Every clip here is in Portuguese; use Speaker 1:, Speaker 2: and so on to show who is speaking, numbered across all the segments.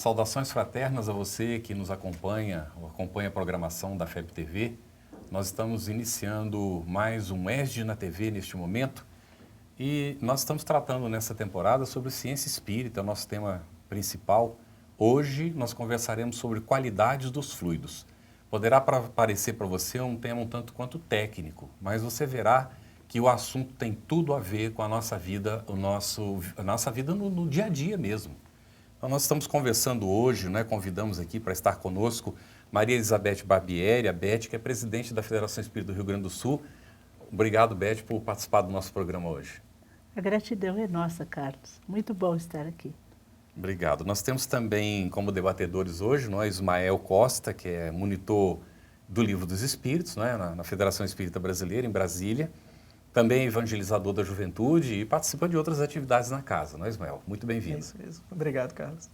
Speaker 1: Saudações fraternas a você que nos acompanha a programação da FEB TV. Nós estamos iniciando mais um ESD na TV neste momento e nós estamos tratando nessa temporada sobre ciência espírita, é o nosso tema principal. Hoje nós conversaremos sobre qualidades dos fluidos. Poderá parecer para você um tema um tanto quanto técnico, mas você verá que o assunto tem tudo a ver com a nossa vida, a nossa vida no dia a dia mesmo. Então, nós estamos conversando hoje, convidamos aqui para estar conosco Maria Elizabeth Barbieri, a Beth, que é presidente da Federação Espírita do Rio Grande do Sul. Obrigado, Beth, por participar do nosso programa hoje.
Speaker 2: A gratidão é nossa, Carlos. Muito bom estar aqui.
Speaker 1: Obrigado. Nós temos também como debatedores hoje Ismael Costa, que é monitor do Livro dos Espíritos, na Federação Espírita Brasileira, em Brasília. Também evangelizador da juventude e participa de outras atividades na casa, não é, Ismael? Muito bem-vindo.
Speaker 3: É isso mesmo. Obrigado, Carlos.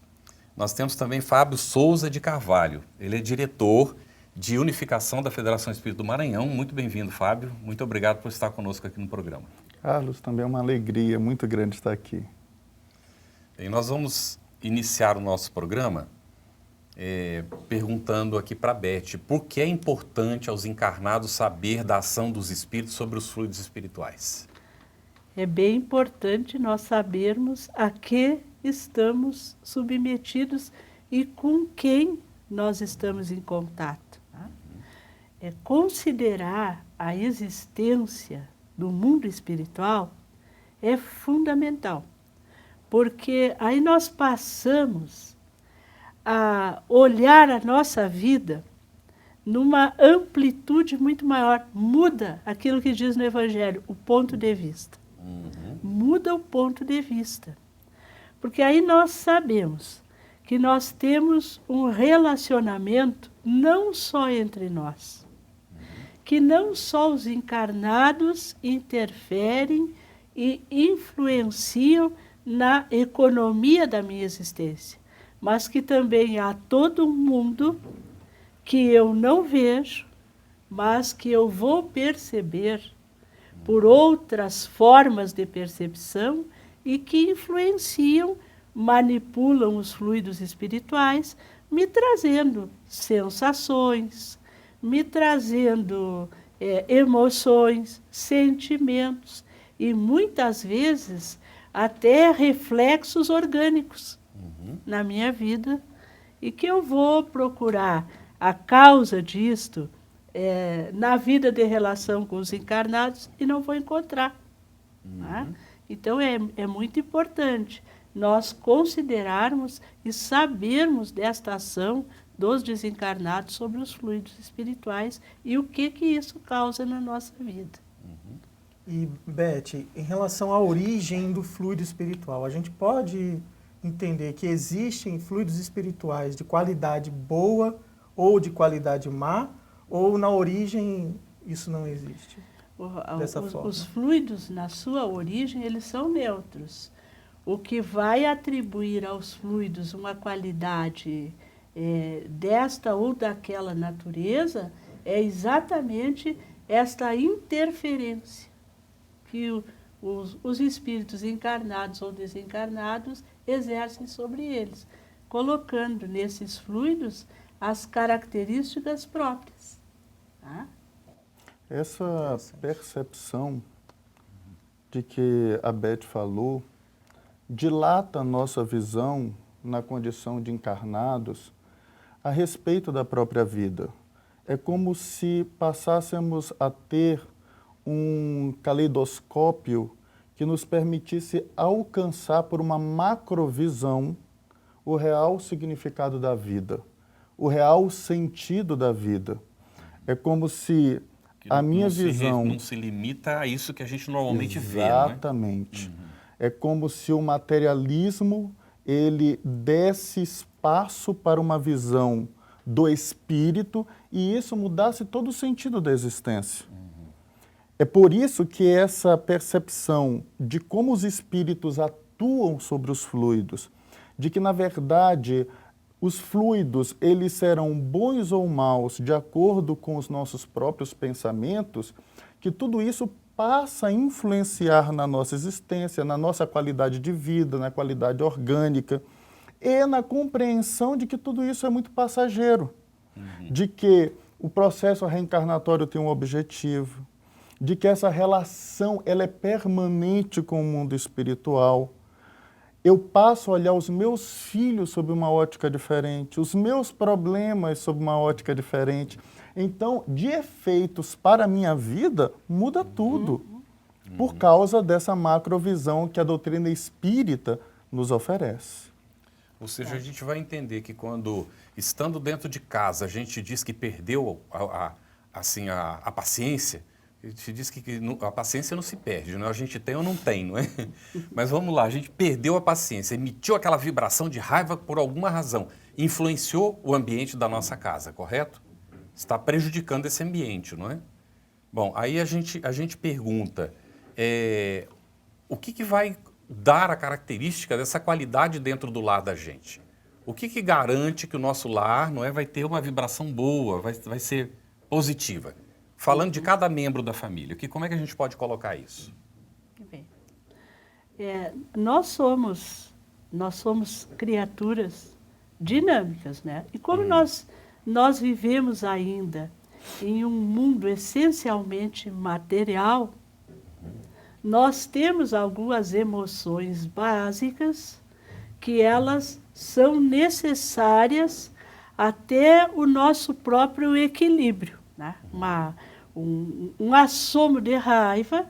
Speaker 1: Nós temos também Fábio Souza de Carvalho. Ele é diretor de unificação da Federação Espírita do Maranhão. Muito bem-vindo, Fábio. Muito obrigado por estar conosco aqui no programa.
Speaker 4: Carlos, também é uma alegria muito grande estar aqui.
Speaker 1: E nós vamos iniciar o nosso programa perguntando aqui para a Beth, por que é importante aos encarnados saber da ação dos espíritos sobre os fluidos espirituais?
Speaker 2: É bem importante nós sabermos a que estamos submetidos e com quem nós estamos em contato. Tá? Considerar a existência do mundo espiritual é fundamental, porque aí nós passamos a olhar a nossa vida numa amplitude muito maior. Muda aquilo que diz no Evangelho, o ponto de vista. Muda o ponto de vista. Porque aí nós sabemos que nós temos um relacionamento não só entre nós, que não só os encarnados interferem e influenciam na economia da minha existência, mas que também há todo um mundo que eu não vejo, mas que eu vou perceber por outras formas de percepção e que influenciam, manipulam os fluidos espirituais, me trazendo sensações, me trazendo emoções, sentimentos e muitas vezes até reflexos orgânicos na minha vida, e que eu vou procurar a causa disto na vida de relação com os encarnados e não vou encontrar. Tá? Então é muito importante nós considerarmos e sabermos desta ação dos desencarnados sobre os fluidos espirituais e o que isso causa na nossa vida.
Speaker 3: E, Beth, em relação à origem do fluido espiritual, a gente pode entender que existem fluidos espirituais de qualidade boa ou de qualidade má, ou na origem isso não existe? Dessa forma.
Speaker 2: Os fluidos, na sua origem, eles são neutros. O que vai atribuir aos fluidos uma qualidade desta ou daquela natureza é exatamente esta interferência que os espíritos encarnados ou desencarnados exercem sobre eles, colocando nesses fluidos as características próprias. Tá?
Speaker 4: Essa percepção de que a Beth falou dilata a nossa visão na condição de encarnados a respeito da própria vida. É como se passássemos a ter um caleidoscópio que nos permitisse alcançar por uma macrovisão o real significado da vida, o real sentido da vida. É como se a minha visão...
Speaker 1: Não se limita a isso que a gente normalmente vê,
Speaker 4: Exatamente. É como se o materialismo ele desse espaço para uma visão do espírito e isso mudasse todo o sentido da existência. É por isso que essa percepção de como os espíritos atuam sobre os fluidos, de que, na verdade, os fluidos eles serão bons ou maus de acordo com os nossos próprios pensamentos, que tudo isso passa a influenciar na nossa existência, na nossa qualidade de vida, na qualidade orgânica. e na compreensão de que tudo isso é muito passageiro, de que o processo reencarnatório tem um objetivo, de que essa relação ela é permanente com o mundo espiritual. Eu passo a olhar os meus filhos sob uma ótica diferente, os meus problemas sob uma ótica diferente. Então, de efeitos para a minha vida, muda tudo, por causa dessa macrovisão que a doutrina espírita nos oferece.
Speaker 1: Ou seja, a gente vai entender que quando, estando dentro de casa, a gente diz que perdeu a paciência, a gente diz que a paciência não se perde, não é? A gente tem ou não tem, não é? Mas vamos lá, a gente perdeu a paciência, emitiu aquela vibração de raiva por alguma razão, influenciou o ambiente da nossa casa, correto? Está prejudicando esse ambiente, não é? Bom, aí a gente pergunta, o que vai dar a característica dessa qualidade dentro do lar da gente? O que garante que o nosso lar, não é, vai ter uma vibração boa, vai ser positiva? Falando de cada membro da família, como é que a gente pode colocar isso?
Speaker 2: Bem, nós somos criaturas dinâmicas, né? E como nós vivemos ainda em um mundo essencialmente material, nós temos algumas emoções básicas que elas são necessárias até o nosso próprio equilíbrio, né? Um assomo de raiva,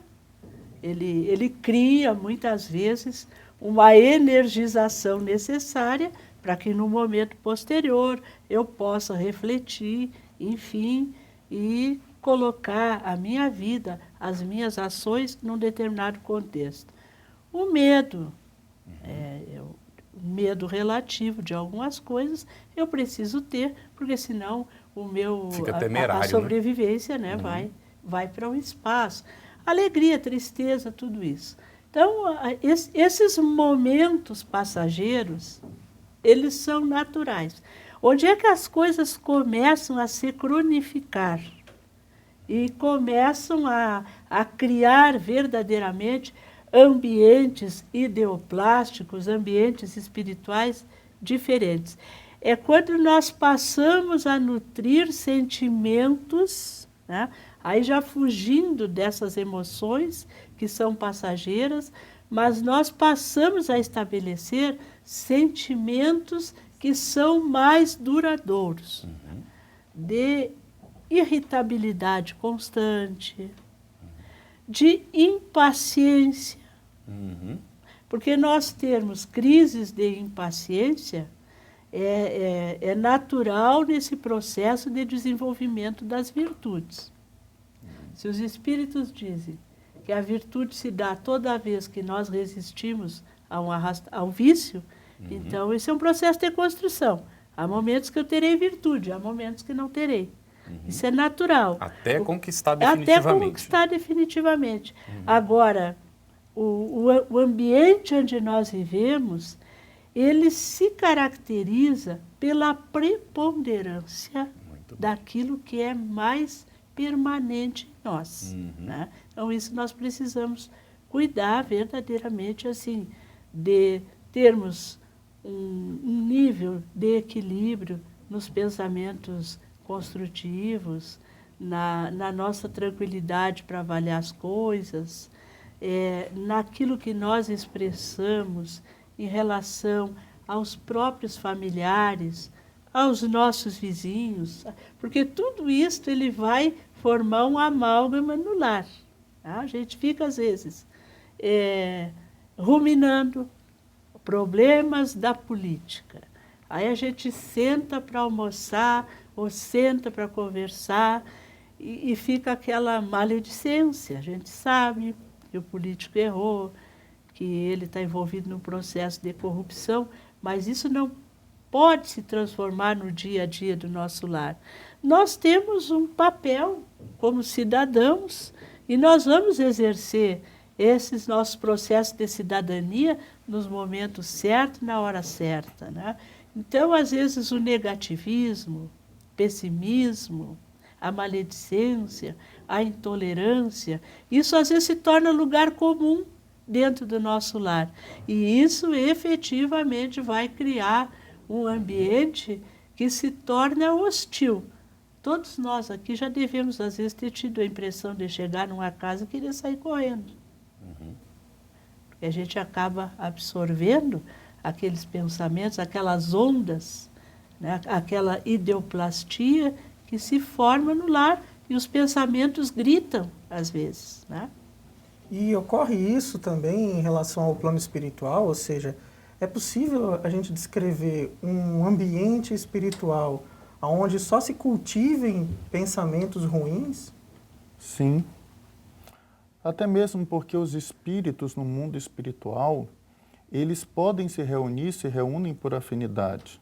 Speaker 2: ele cria muitas vezes uma energização necessária para que no momento posterior eu possa refletir, enfim, e colocar a minha vida, as minhas ações num determinado contexto. O medo, o medo relativo de algumas coisas, eu preciso ter, porque senão
Speaker 1: fica temerário,
Speaker 2: a sobrevivência, né, vai para o espaço. Alegria, tristeza, tudo isso. Então, esses momentos passageiros, eles são naturais. Onde é que as coisas começam a se cronificar e começam a criar verdadeiramente ambientes ideoplásticos, ambientes espirituais diferentes? É quando nós passamos a nutrir sentimentos, né? Aí já fugindo dessas emoções que são passageiras, mas nós passamos a estabelecer sentimentos que são mais duradouros, de irritabilidade constante, de impaciência, porque nós termos crises de impaciência é natural nesse processo de desenvolvimento das virtudes. Se os espíritos dizem que a virtude se dá toda vez que nós resistimos ao vício, então esse é um processo de construção. Há momentos que eu terei virtude, há momentos que não terei. Isso é natural.
Speaker 1: Até conquistar definitivamente.
Speaker 2: Até conquistar definitivamente. Agora, o ambiente onde nós vivemos, ele se caracteriza pela preponderância daquilo que é mais permanente em nós. Né? Então, isso nós precisamos cuidar verdadeiramente, assim, de termos um nível de equilíbrio nos pensamentos construtivos, na nossa tranquilidade para avaliar as coisas, naquilo que nós expressamos em relação aos próprios familiares, aos nossos vizinhos, porque tudo isso ele vai formar um amálgama no lar. Tá? A gente fica, às vezes, ruminando problemas da política. Aí a gente senta para almoçar ou senta para conversar e fica aquela maledicência. A gente sabe que o político errou, que ele está envolvido num processo de corrupção, mas isso não pode se transformar no dia a dia do nosso lar. Nós temos um papel como cidadãos e nós vamos exercer esses nossos processos de cidadania nos momentos certos, na hora certa, né? Então, às vezes, o negativismo, o pessimismo, a maledicência, a intolerância, isso às vezes se torna lugar comum dentro do nosso lar. E isso efetivamente vai criar um ambiente que se torna hostil. Todos nós aqui já devemos, às vezes, ter tido a impressão de chegar numa casa e querer sair correndo. Porque a gente acaba absorvendo aqueles pensamentos, aquelas ondas, né? Aquela ideoplastia que se forma no lar e os pensamentos gritam, às vezes, né?
Speaker 3: E ocorre isso também em relação ao plano espiritual, ou seja, é possível a gente descrever um ambiente espiritual onde só se cultivem pensamentos ruins?
Speaker 4: Sim. Até mesmo porque os espíritos no mundo espiritual, eles podem se reunir, se reúnem por afinidade.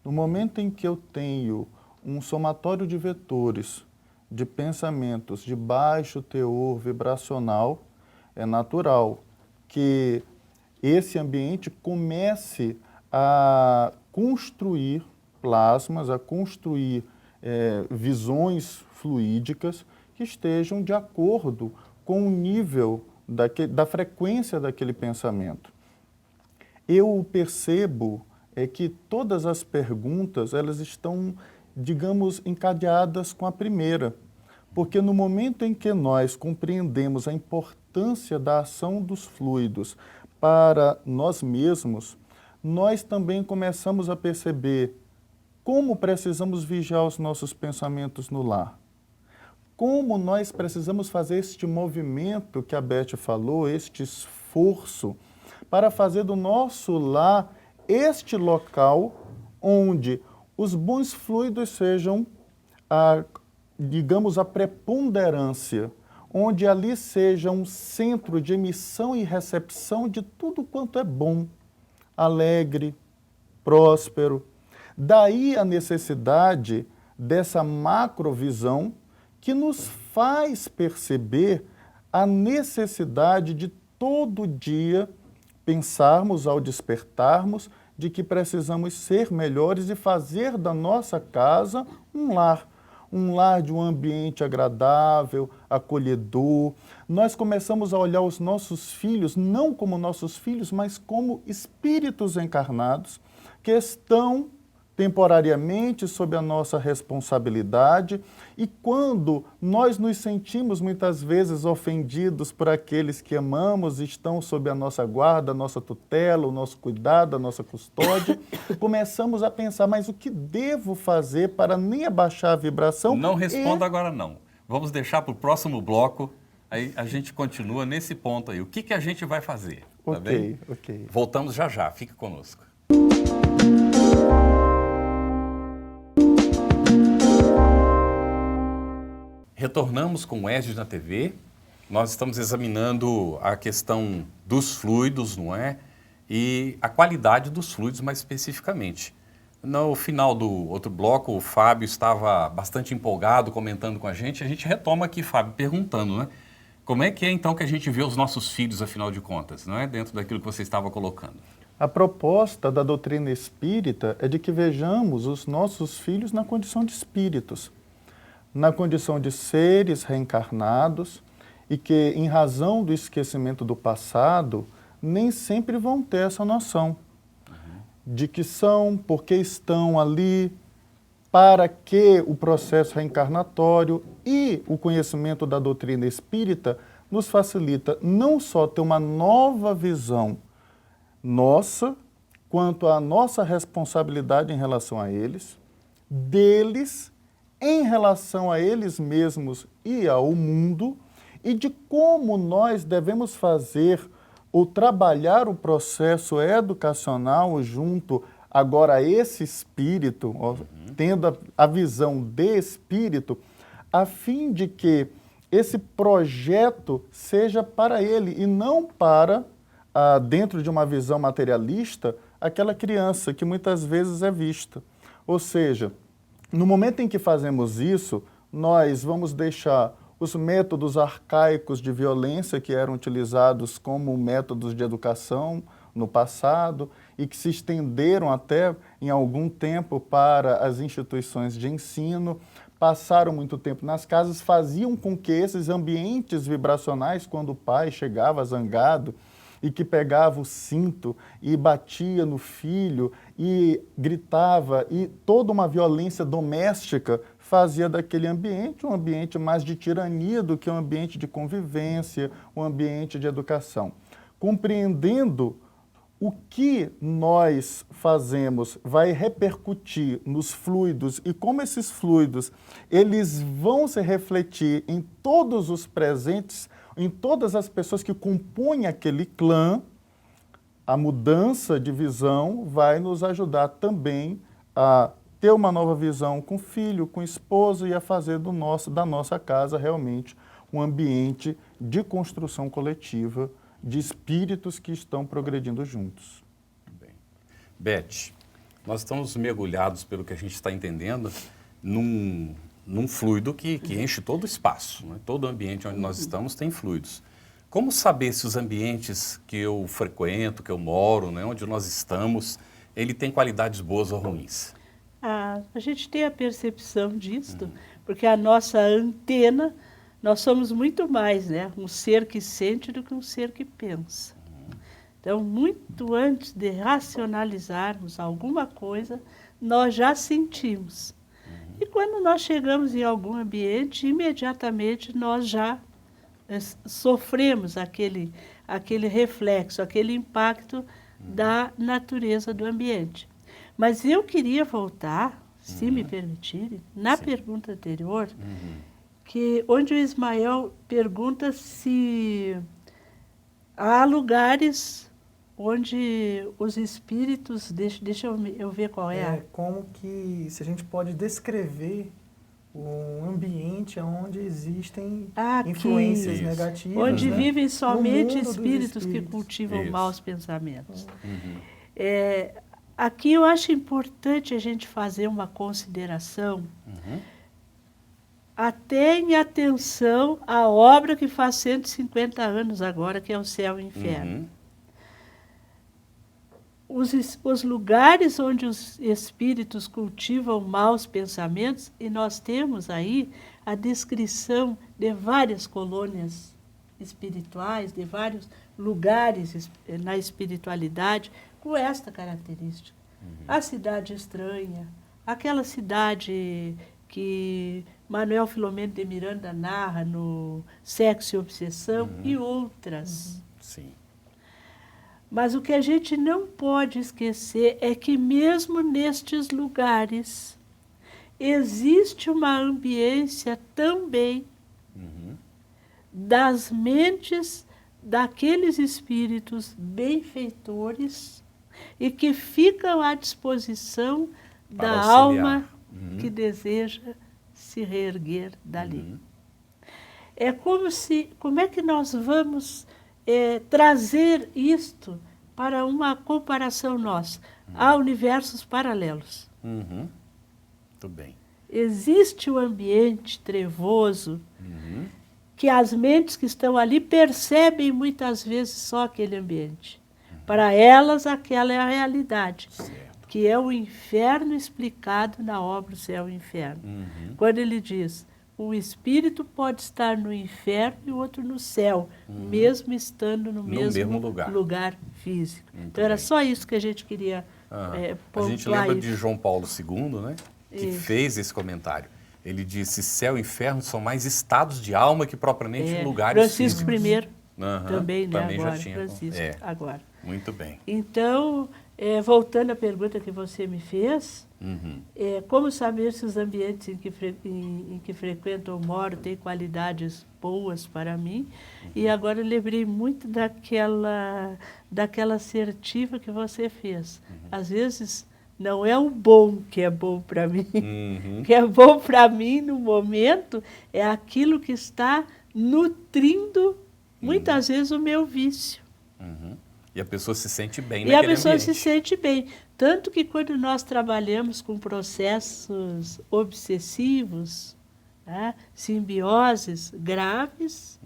Speaker 4: No momento em que eu tenho um somatório de vetores, de pensamentos de baixo teor vibracional, é natural que esse ambiente comece a construir plasmas, a construir visões fluídicas que estejam de acordo com o nível da frequência daquele pensamento. Eu percebo que todas as perguntas, elas estão, digamos, encadeadas com a primeira. Porque no momento em que nós compreendemos a importância da ação dos fluidos para nós mesmos, nós também começamos a perceber como precisamos vigiar os nossos pensamentos no lar. Como nós precisamos fazer este movimento que a Beth falou, este esforço, para fazer do nosso lar este local onde os bons fluidos sejam digamos, a preponderância, onde ali seja um centro de emissão e recepção de tudo quanto é bom, alegre, próspero. Daí a necessidade dessa macrovisão que nos faz perceber a necessidade de todo dia pensarmos ao despertarmos de que precisamos ser melhores e fazer da nossa casa um lar de um ambiente agradável, acolhedor. Nós começamos a olhar os nossos filhos não como nossos filhos, mas como espíritos encarnados que estão temporariamente sob a nossa responsabilidade, e quando nós nos sentimos muitas vezes ofendidos por aqueles que amamos, estão sob a nossa guarda, a nossa tutela, o nosso cuidado, a nossa custódia, começamos a pensar, mas o que devo fazer para nem abaixar a vibração?
Speaker 1: Não responda agora não. Vamos deixar para o próximo bloco, aí a gente continua nesse ponto aí. O que a gente vai fazer? Tá bem?
Speaker 4: Ok.
Speaker 1: Voltamos já já, fique conosco. Retornamos com o ESD na TV. Nós estamos examinando a questão dos fluidos, não é? E a qualidade dos fluidos mais especificamente. No final do outro bloco, o Fábio estava bastante empolgado, comentando com a gente. A gente retoma aqui, Fábio, perguntando, né? Como é que é então que a gente vê os nossos filhos, afinal de contas, não é? Dentro daquilo que você estava colocando.
Speaker 4: A proposta da doutrina espírita é de que vejamos os nossos filhos na condição de espíritos, na condição de seres reencarnados e que, em razão do esquecimento do passado, nem sempre vão ter essa noção de que são, porque estão ali, para que o processo reencarnatório e o conhecimento da doutrina espírita nos facilita não só ter uma nova visão nossa, quanto à nossa responsabilidade em relação a eles, deles, em relação a eles mesmos e ao mundo, e de como nós devemos fazer ou trabalhar o processo educacional junto agora a esse espírito, tendo a visão de espírito, a fim de que esse projeto seja para ele e não para, dentro de uma visão materialista, aquela criança que muitas vezes é vista. Ou seja, no momento em que fazemos isso, nós vamos deixar os métodos arcaicos de violência que eram utilizados como métodos de educação no passado e que se estenderam até em algum tempo para as instituições de ensino, passaram muito tempo nas casas, faziam com que esses ambientes vibracionais, quando o pai chegava zangado e que pegava o cinto e batia no filho e gritava, e toda uma violência doméstica fazia daquele ambiente um ambiente mais de tirania do que um ambiente de convivência, um ambiente de educação. Compreendendo o que nós fazemos vai repercutir nos fluidos e como esses fluidos eles vão se refletir em todos os presentes, em todas as pessoas que compõem aquele clã, a mudança de visão vai nos ajudar também a ter uma nova visão com o filho, com o esposo e a fazer da nossa casa realmente um ambiente de construção coletiva, de espíritos que estão progredindo juntos.
Speaker 1: Bem. Beth, nós estamos mergulhados, pelo que a gente está entendendo, num fluido que enche todo o espaço, né? Todo o ambiente onde nós estamos tem fluidos. Como saber se os ambientes que eu frequento, que eu moro, né, onde nós estamos, ele tem qualidades boas ou ruins?
Speaker 2: A gente tem a percepção disto, porque a nossa antena, nós somos muito mais, né, um ser que sente do que um ser que pensa. Então, muito antes de racionalizarmos alguma coisa, nós já sentimos. E quando nós chegamos em algum ambiente, imediatamente nós já sofremos aquele reflexo, aquele impacto da natureza do ambiente. Mas eu queria voltar, se me permitirem, na pergunta anterior, que onde o Ismael pergunta se há lugares onde os espíritos, deixa eu ver qual é.
Speaker 3: Como que, se a gente pode descrever um ambiente onde existem influências negativas.
Speaker 2: Onde vivem somente
Speaker 3: espíritos
Speaker 2: que cultivam maus pensamentos.
Speaker 1: Uhum.
Speaker 2: Aqui eu acho importante a gente fazer uma consideração, até em atenção à obra que faz 150 anos agora, que é o Céu e o Inferno. Os lugares onde os espíritos cultivam maus pensamentos, e nós temos aí a descrição de várias colônias espirituais, de vários lugares na espiritualidade, com esta característica. A cidade estranha, aquela cidade que Manuel Filomeno de Miranda narra no Sexo e Obsessão, e outras.
Speaker 1: Sim.
Speaker 2: Mas o que a gente não pode esquecer é que mesmo nestes lugares existe uma ambiência também das mentes daqueles espíritos benfeitores e que ficam à disposição da alma que deseja se reerguer dali. É como é que nós vamos trazer isto para uma comparação nossa? Há universos paralelos.
Speaker 1: Muito bem.
Speaker 2: Existe o ambiente trevoso que as mentes que estão ali percebem muitas vezes só aquele ambiente. Para elas, aquela é a realidade, que é o inferno explicado na obra O Céu e o Inferno. Quando ele diz, um espírito pode estar no inferno e o outro no céu, mesmo estando no mesmo lugar físico. Então, era só isso que a gente queria pontuar.
Speaker 1: A gente lembra de João Paulo II, né, que fez esse comentário. Ele disse, céu e inferno são mais estados de alma que propriamente lugares
Speaker 2: Francisco
Speaker 1: físicos.
Speaker 2: I também, né,
Speaker 1: também
Speaker 2: agora,
Speaker 1: já tinha.
Speaker 2: Francisco, agora.
Speaker 1: Muito bem.
Speaker 2: Então, voltando à pergunta que você me fez, como saber se os ambientes em que frequento ou moro têm qualidades boas para mim? E agora eu lembrei muito daquela assertiva que você fez. Às vezes, não é o bom que é bom para mim. O que é bom para mim no momento é aquilo que está nutrindo, muitas vezes, o meu vício.
Speaker 1: E a pessoa se sente bem
Speaker 2: naquele ambiente. E a pessoa se sente bem. Tanto que quando nós trabalhamos com processos obsessivos, né, simbioses graves,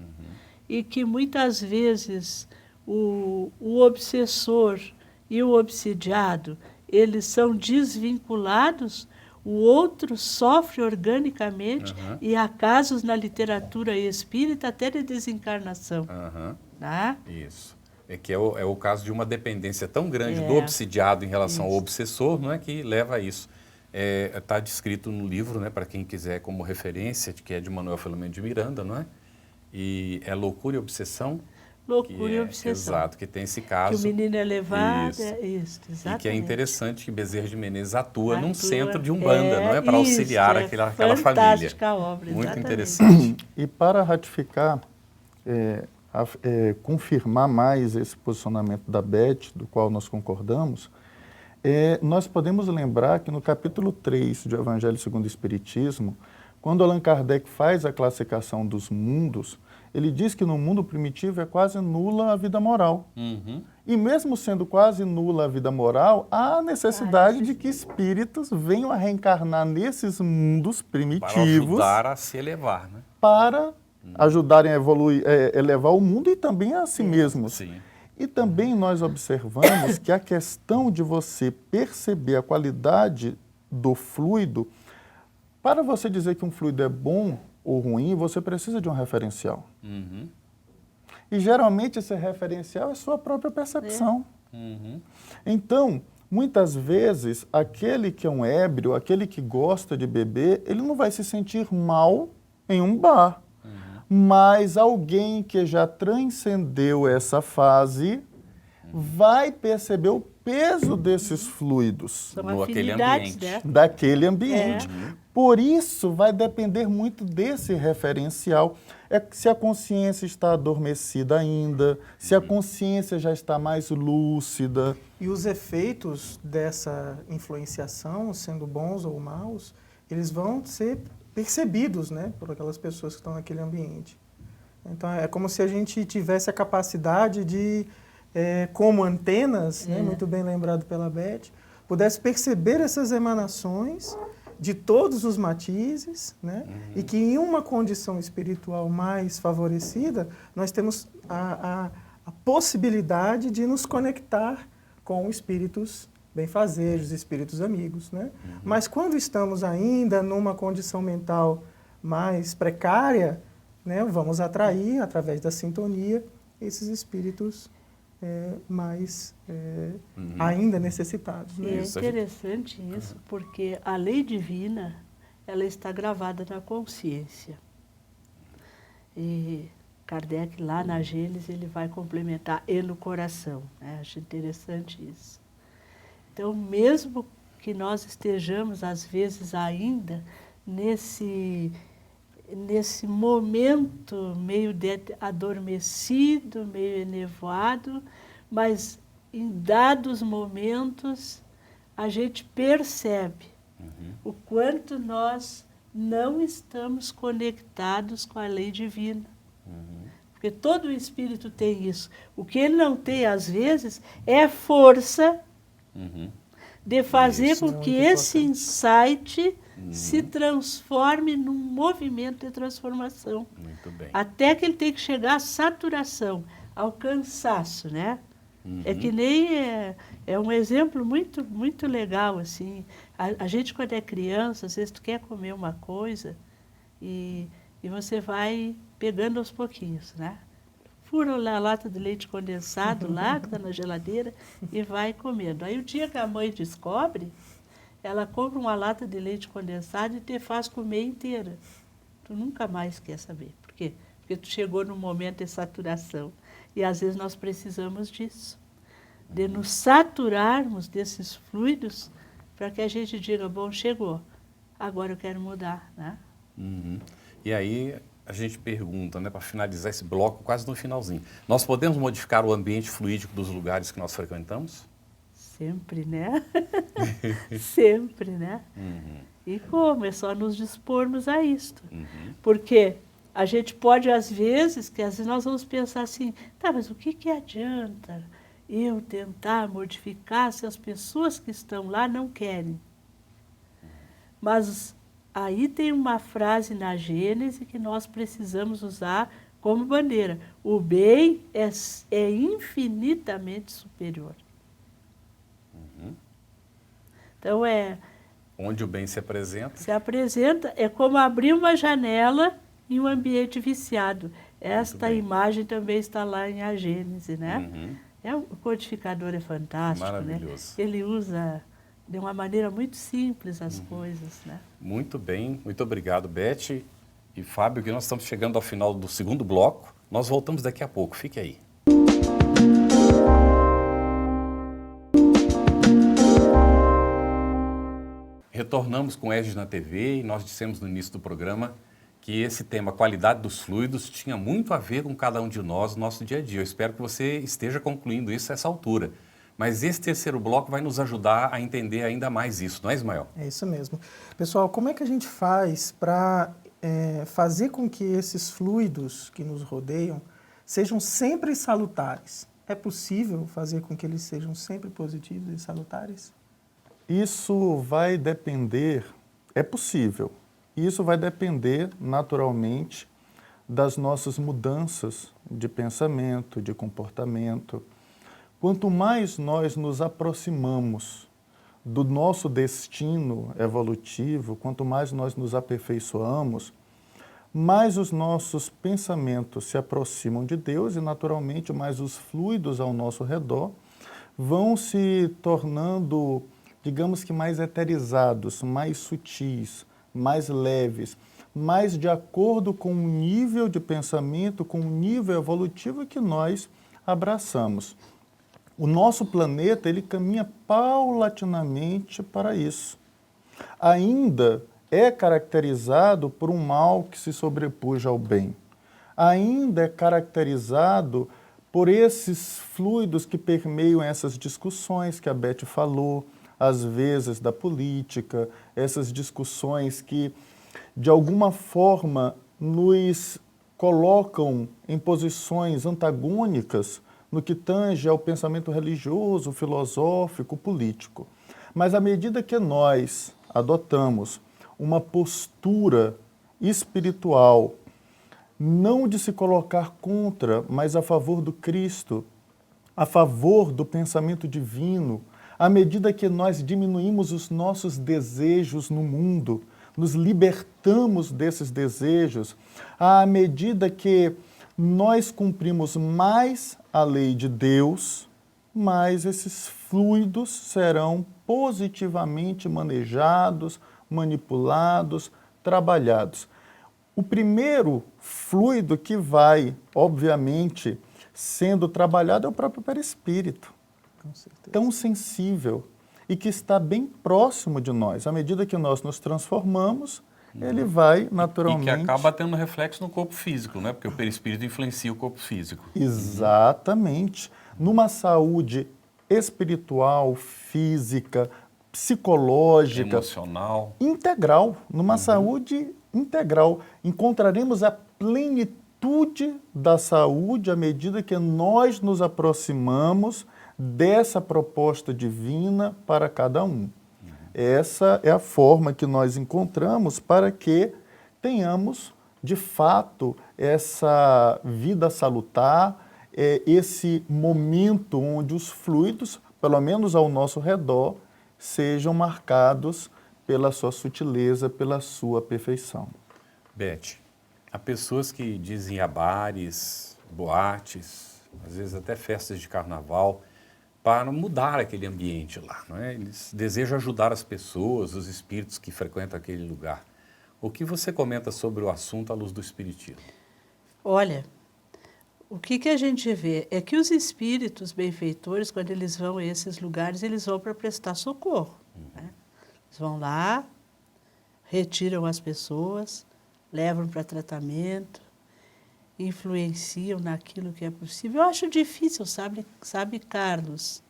Speaker 2: e que muitas vezes o obsessor e o obsidiado, eles são desvinculados, o outro sofre organicamente, e há casos na literatura espírita até de desencarnação.
Speaker 1: Isso. que é o caso de uma dependência tão grande
Speaker 2: É.
Speaker 1: do obsidiado em relação ao
Speaker 2: Isso.
Speaker 1: obsessor, não é, que leva a isso. Está descrito no livro, né, para quem quiser como referência, que é de Manuel Filomeno de Miranda, não é? E é Loucura e Obsessão.
Speaker 2: Loucura e obsessão.
Speaker 1: Exato, que tem esse
Speaker 2: Que
Speaker 1: caso.
Speaker 2: o menino é levado,
Speaker 1: Isso.
Speaker 2: isso, exatamente.
Speaker 1: E que é interessante que Bezerra de Menezes atua num
Speaker 2: Atua,
Speaker 1: centro de Umbanda, não é? Para
Speaker 2: isso,
Speaker 1: auxiliar aquela família.
Speaker 2: fantástica a obra,
Speaker 1: Muito
Speaker 2: exatamente.
Speaker 1: interessante.
Speaker 4: E para ratificar, confirmar mais esse posicionamento da Beth, do qual nós concordamos, nós podemos lembrar que no capítulo 3 do Evangelho segundo o Espiritismo, quando Allan Kardec faz a classificação dos mundos, ele diz que no mundo primitivo é quase nula a vida moral.
Speaker 1: Uhum.
Speaker 4: E mesmo sendo quase nula a vida moral, há necessidade de que espíritos venham a reencarnar nesses mundos
Speaker 1: Para
Speaker 4: primitivos
Speaker 1: ajudar a se elevar, né?
Speaker 4: para ajudarem a evoluir, elevar o mundo e também a si mesmos.
Speaker 1: Sim.
Speaker 4: E também nós observamos que a questão de você perceber a qualidade do fluido, para você dizer que um fluido é bom ou ruim, você precisa de um referencial.
Speaker 1: Uhum.
Speaker 4: E geralmente esse referencial é sua própria percepção.
Speaker 1: Uhum.
Speaker 4: Então, muitas vezes, aquele que é um ébrio, aquele que gosta de beber, ele não vai se sentir mal em um bar. Mas alguém que já transcendeu essa fase vai perceber o peso desses fluidos
Speaker 2: São
Speaker 1: No aquele
Speaker 2: afinidades,
Speaker 1: ambiente.
Speaker 2: né?
Speaker 4: daquele ambiente. Por isso, vai depender muito desse referencial. Se a consciência está adormecida ainda, se a consciência já está mais lúcida.
Speaker 3: E os efeitos dessa influenciação, sendo bons ou maus, eles vão ser percebidos, né, por aquelas pessoas que estão naquele ambiente. Então, é como se a gente tivesse a capacidade de, como antenas, né, muito bem lembrado pela Beth, pudesse perceber essas emanações de todos os matizes, né, e que em uma condição espiritual mais favorecida, nós temos a possibilidade de nos conectar com espíritos benfazejos, espíritos amigos, né? Mas quando estamos ainda numa condição mental mais precária, né, vamos atrair, através da sintonia, esses espíritos mais ainda necessitados.
Speaker 2: E
Speaker 3: Né?
Speaker 2: é
Speaker 1: Isso,
Speaker 2: interessante isso, porque a lei divina, ela está gravada na consciência. E Kardec, lá na Gênesis, ele vai complementar, e no coração. Né? Acho interessante isso. Então, mesmo que nós estejamos, às vezes, ainda nesse momento meio adormecido, meio enevoado, mas em dados momentos a gente percebe o quanto nós não estamos conectados com a lei divina. Porque todo espírito tem isso. O que ele não tem, às vezes, é força de fazer
Speaker 3: Isso,
Speaker 2: com que
Speaker 3: muito
Speaker 2: esse
Speaker 3: importante.
Speaker 2: insight se transforme num movimento de transformação.
Speaker 1: Muito bem.
Speaker 2: Até que ele tem que chegar à saturação, ao cansaço, né? É que nem é um exemplo muito, muito legal, assim. A gente, quando é criança, às vezes tu quer comer uma coisa e você vai pegando aos pouquinhos, né? Fura a lata de leite condensado lá, que está na geladeira, e vai comendo. Aí o dia que a mãe descobre, ela compra uma lata de leite condensado e te faz comer inteira. Tu nunca mais quer saber. Por quê? Porque tu chegou num momento de saturação. E às vezes nós precisamos disso. De nos saturarmos desses fluidos para que a gente diga, bom, chegou, agora eu quero mudar, né?
Speaker 1: E aí a gente pergunta, né, para finalizar esse bloco, quase no finalzinho, nós podemos modificar o ambiente fluídico dos lugares que nós frequentamos?
Speaker 2: Sempre, né? Sempre, né? E como? É só nos dispormos a isto. Porque a gente pode, às vezes nós vamos pensar assim, tá, mas o que adianta eu tentar modificar se as pessoas que estão lá não querem? Mas aí tem uma frase na Gênese que nós precisamos usar como bandeira. O bem é infinitamente superior. Então,
Speaker 1: Onde o bem se apresenta.
Speaker 2: se apresenta, é como abrir uma janela em um ambiente viciado. Esta
Speaker 1: bem.
Speaker 2: imagem também está lá em A Gênese, né?
Speaker 1: Uhum.
Speaker 2: O codificador é fantástico,
Speaker 1: Maravilhoso.
Speaker 2: né? Ele usa de uma maneira muito simples as coisas, né?
Speaker 1: Muito bem, muito obrigado, Beth e Fábio, que nós estamos chegando ao final do segundo bloco. Nós voltamos daqui a pouco, fique aí. Retornamos com o ESG na TV e nós dissemos no início do programa que esse tema, qualidade dos fluidos, tinha muito a ver com cada um de nós no nosso dia a dia. Eu espero que você esteja concluindo isso a essa altura. Mas esse terceiro bloco vai nos ajudar a entender ainda mais isso, não é, Ismael?
Speaker 3: É isso mesmo. Pessoal, como é que a gente faz para fazer com que esses fluidos que nos rodeiam sejam sempre salutares? É possível fazer com que eles sejam sempre positivos e salutares?
Speaker 4: Isso vai depender, é possível, isso vai depender naturalmente das nossas mudanças de pensamento, de comportamento. Quanto mais nós nos aproximamos do nosso destino evolutivo, quanto mais nós nos aperfeiçoamos, mais os nossos pensamentos se aproximam de Deus e, naturalmente, mais os fluidos ao nosso redor vão se tornando, digamos que mais eterizados, mais sutis, mais leves, mais de acordo com o nível de pensamento, com o nível evolutivo que nós abraçamos. O nosso planeta, ele caminha paulatinamente para isso. Ainda é caracterizado por um mal que se sobrepuja ao bem. Ainda é caracterizado por esses fluidos que permeiam essas discussões que a Beth falou, às vezes da política, essas discussões que, de alguma forma, nos colocam em posições antagônicas no que tange ao pensamento religioso, filosófico, político. Mas à medida que nós adotamos uma postura espiritual, não de se colocar contra, mas a favor do Cristo, a favor do pensamento divino, à medida que nós diminuímos os nossos desejos no mundo, nos libertamos desses desejos, à medida que nós cumprimos mais a lei de Deus, mais esses fluidos serão positivamente manejados, manipulados, trabalhados. O primeiro fluido que vai, obviamente, sendo trabalhado é o próprio perispírito, tão sensível e que está bem próximo de nós. À medida que nós nos transformamos, ele vai naturalmente...
Speaker 1: E que acaba tendo reflexo no corpo físico, né? Porque o perispírito influencia o corpo físico.
Speaker 4: Exatamente. Numa saúde espiritual, física, psicológica...
Speaker 1: Emocional.
Speaker 4: Integral. Numa saúde integral. Encontraremos a plenitude da saúde à medida que nós nos aproximamos dessa proposta divina para cada um. Essa é a forma que nós encontramos para que tenhamos, de fato, essa vida salutar, esse momento onde os fluidos, pelo menos ao nosso redor, sejam marcados pela sua sutileza, pela sua perfeição.
Speaker 1: Beth, há pessoas que dizem a bares, boates, às vezes até festas de carnaval, para mudar aquele ambiente lá, não é? Eles desejam ajudar as pessoas, os espíritos que frequentam aquele lugar. O que você comenta sobre o assunto à luz do espiritismo?
Speaker 2: Olha, o que a gente vê é que os espíritos benfeitores, quando eles vão a esses lugares, eles vão para prestar socorro. Né? Eles vão lá, retiram as pessoas, levam para tratamento, influenciam naquilo que é possível. Eu acho difícil, sabe, Carlos?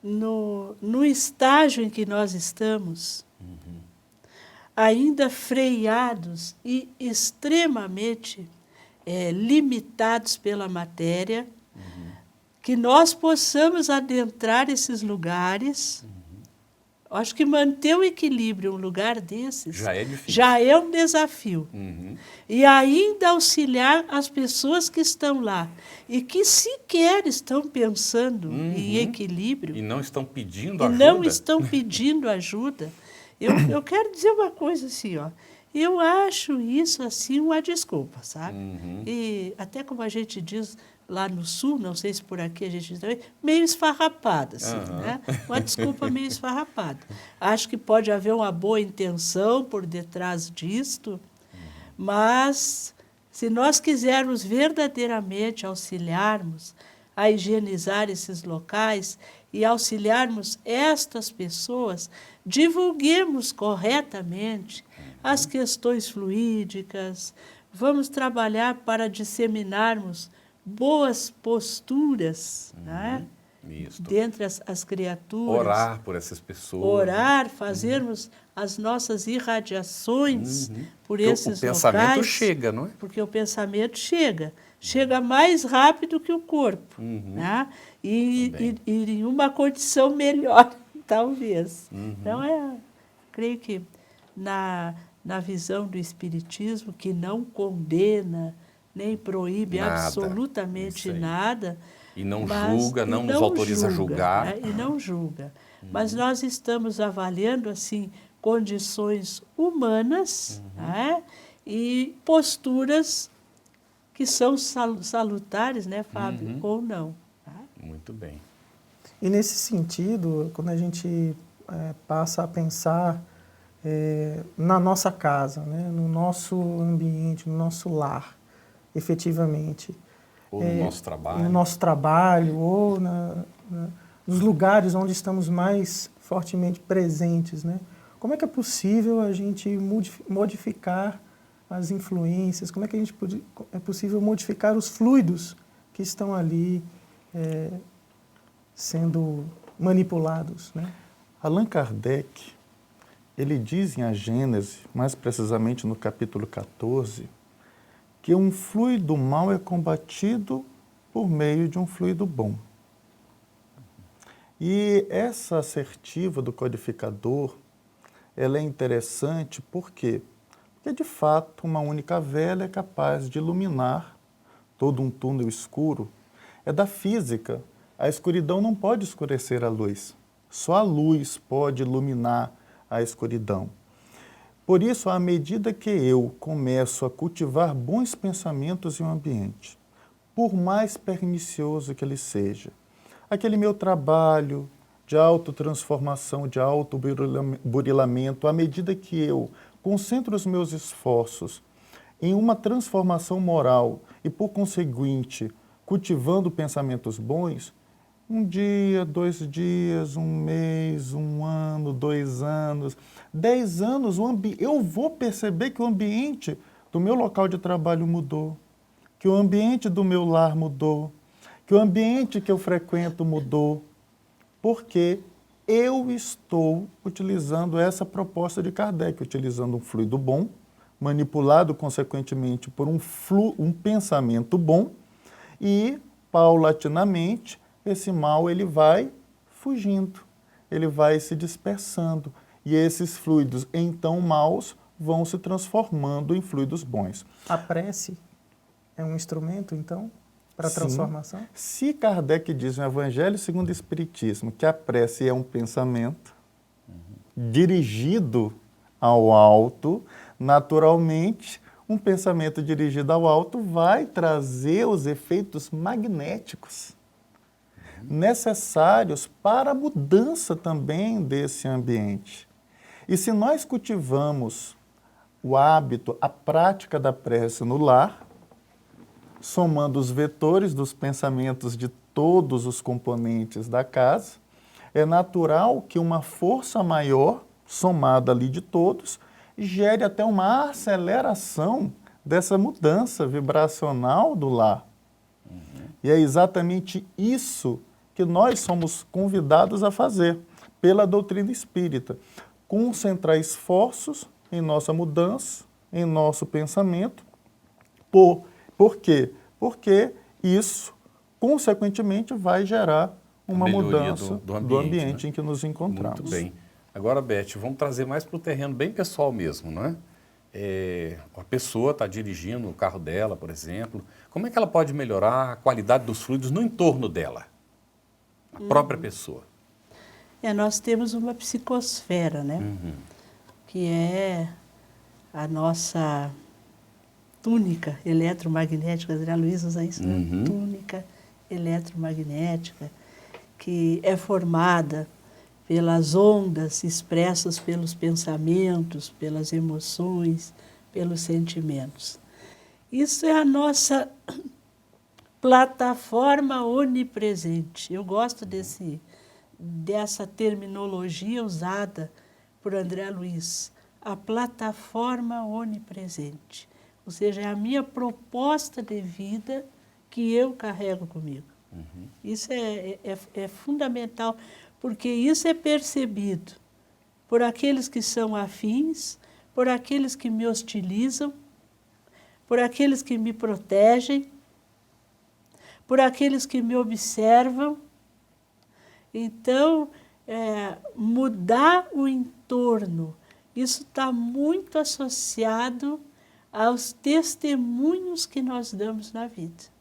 Speaker 2: No estágio em que nós estamos, ainda freados e extremamente limitados pela matéria, que nós possamos adentrar esses lugares. Acho que manter o equilíbrio em um lugar desses
Speaker 1: já é difícil.
Speaker 2: Já é um desafio. E ainda auxiliar as pessoas que estão lá e que sequer estão pensando em equilíbrio.
Speaker 1: E não estão pedindo
Speaker 2: e
Speaker 1: ajuda.
Speaker 2: não estão pedindo ajuda. Eu quero dizer uma coisa assim, ó. Eu acho isso, assim, uma desculpa, sabe?
Speaker 1: Uhum.
Speaker 2: E até como a gente diz lá no Sul, não sei se por aqui a gente diz também, meio esfarrapada, assim,
Speaker 1: Aham.
Speaker 2: né? Uma desculpa meio esfarrapada. Acho que pode haver uma boa intenção por detrás disto, mas se nós quisermos verdadeiramente auxiliarmos a higienizar esses locais e auxiliarmos estas pessoas, divulguemos corretamente as questões fluídicas, vamos trabalhar para disseminarmos boas posturas, né?
Speaker 1: Isso.
Speaker 2: Dentre as criaturas.
Speaker 1: Orar por essas pessoas.
Speaker 2: Orar, fazermos as nossas irradiações por
Speaker 1: Porque
Speaker 2: esses
Speaker 1: o pensamento
Speaker 2: locais,
Speaker 1: chega, não é?
Speaker 2: porque o pensamento chega mais rápido que o corpo, né? E em uma condição melhor, talvez. Então, creio que na visão do Espiritismo, que não condena, nem proíbe
Speaker 1: Nada.
Speaker 2: absolutamente
Speaker 1: Isso aí.
Speaker 2: nada,
Speaker 1: E não
Speaker 2: mas-
Speaker 1: julga,
Speaker 2: e
Speaker 1: não nos autoriza a julgar.
Speaker 2: né? E não julga. Mas nós estamos avaliando, assim, condições humanas, né? E posturas que são salutares, né, Fábio? Ou não. Tá?
Speaker 1: Muito bem.
Speaker 3: E nesse sentido, quando a gente passa a pensar na nossa casa, né, no nosso ambiente, no nosso lar, efetivamente,
Speaker 1: Ou no nosso trabalho.
Speaker 3: no nosso trabalho ou nos lugares onde estamos mais fortemente presentes, né? Como é que é possível a gente modificar as influências? Como é que é possível modificar os fluidos que estão ali sendo manipulados, né?
Speaker 4: Allan Kardec, ele diz em A Gênese, mais precisamente no capítulo 14, que um fluido mau é combatido por meio de um fluido bom. E essa assertiva do codificador, ela é interessante por quê? Porque, de fato, uma única vela é capaz de iluminar todo um túnel escuro. É da física. A escuridão não pode escurecer a luz. Só a luz pode iluminar a escuridão. Por isso, à medida que eu começo a cultivar bons pensamentos em um ambiente, por mais pernicioso que ele seja, aquele meu trabalho de autotransformação, de autoburilamento, à medida que eu concentro os meus esforços em uma transformação moral e, por conseguinte, cultivando pensamentos bons, um dia, 2 dias, 1 mês, 1 ano, 2 anos, 10 anos, eu vou perceber que o ambiente do meu local de trabalho mudou, que o ambiente do meu lar mudou, que o ambiente que eu frequento mudou, porque eu estou utilizando essa proposta de Kardec, utilizando um fluido bom, manipulado, consequentemente, por um pensamento bom, e, paulatinamente, esse mal ele vai fugindo, ele vai se dispersando, e esses fluidos, então maus, vão se transformando em fluidos bons.
Speaker 3: A prece é um instrumento, então, para a
Speaker 4: Sim.
Speaker 3: transformação?
Speaker 4: Se Kardec diz no Evangelho segundo o Espiritismo que a prece é um pensamento dirigido ao alto, naturalmente, um pensamento dirigido ao alto vai trazer os efeitos magnéticos necessários para a mudança também desse ambiente. E se nós cultivamos o hábito, a prática da prece no lar, somando os vetores dos pensamentos de todos os componentes da casa, é natural que uma força maior, somada ali de todos, gere até uma aceleração dessa mudança vibracional do lar. E é exatamente isso que nós somos convidados a fazer pela doutrina espírita. Concentrar esforços em nossa mudança, em nosso pensamento. Por quê? Porque isso, consequentemente, vai gerar uma mudança do ambiente,
Speaker 1: né?
Speaker 4: em que nos encontramos.
Speaker 1: Muito bem. Agora, Beth, vamos trazer mais para o terreno bem pessoal mesmo, não é? A pessoa está dirigindo o carro dela, por exemplo. Como é que ela pode melhorar a qualidade dos fluidos no entorno dela? A própria pessoa.
Speaker 2: Nós temos uma psicosfera, né? Que é a nossa túnica eletromagnética, André Luiz usa isso, né?
Speaker 1: Uhum.
Speaker 2: Túnica eletromagnética, que é formada pelas ondas expressas pelos pensamentos, pelas emoções, pelos sentimentos. Isso é a nossa plataforma onipresente. Eu gosto dessa terminologia usada por André Luiz, a plataforma onipresente. Ou seja, é a minha proposta de vida que eu carrego comigo.
Speaker 1: Uhum.
Speaker 2: Isso é fundamental, porque isso é percebido por aqueles que são afins, por aqueles que me hostilizam, por aqueles que me protegem, por aqueles que me observam. Então, mudar o entorno, isso está muito associado aos testemunhos que nós damos na vida.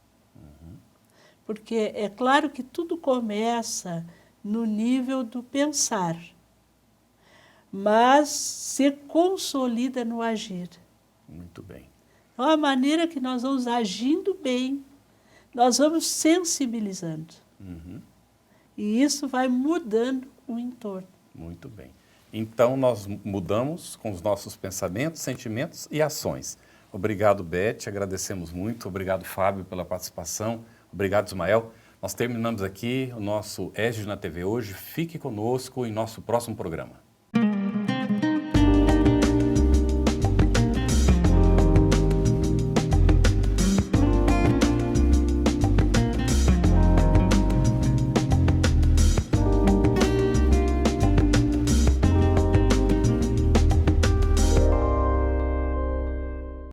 Speaker 2: Porque é claro que tudo começa no nível do pensar, mas se consolida no agir.
Speaker 1: Muito bem.
Speaker 2: Então, a maneira que nós vamos agindo bem, nós vamos sensibilizando.
Speaker 1: Uhum.
Speaker 2: E isso vai mudando o entorno.
Speaker 1: Muito bem. Então, nós mudamos com os nossos pensamentos, sentimentos e ações. Obrigado, Beth, agradecemos muito. Obrigado, Fábio, pela participação. Obrigado, Ismael. Nós terminamos aqui o nosso ESG na TV hoje. Fique conosco em nosso próximo programa.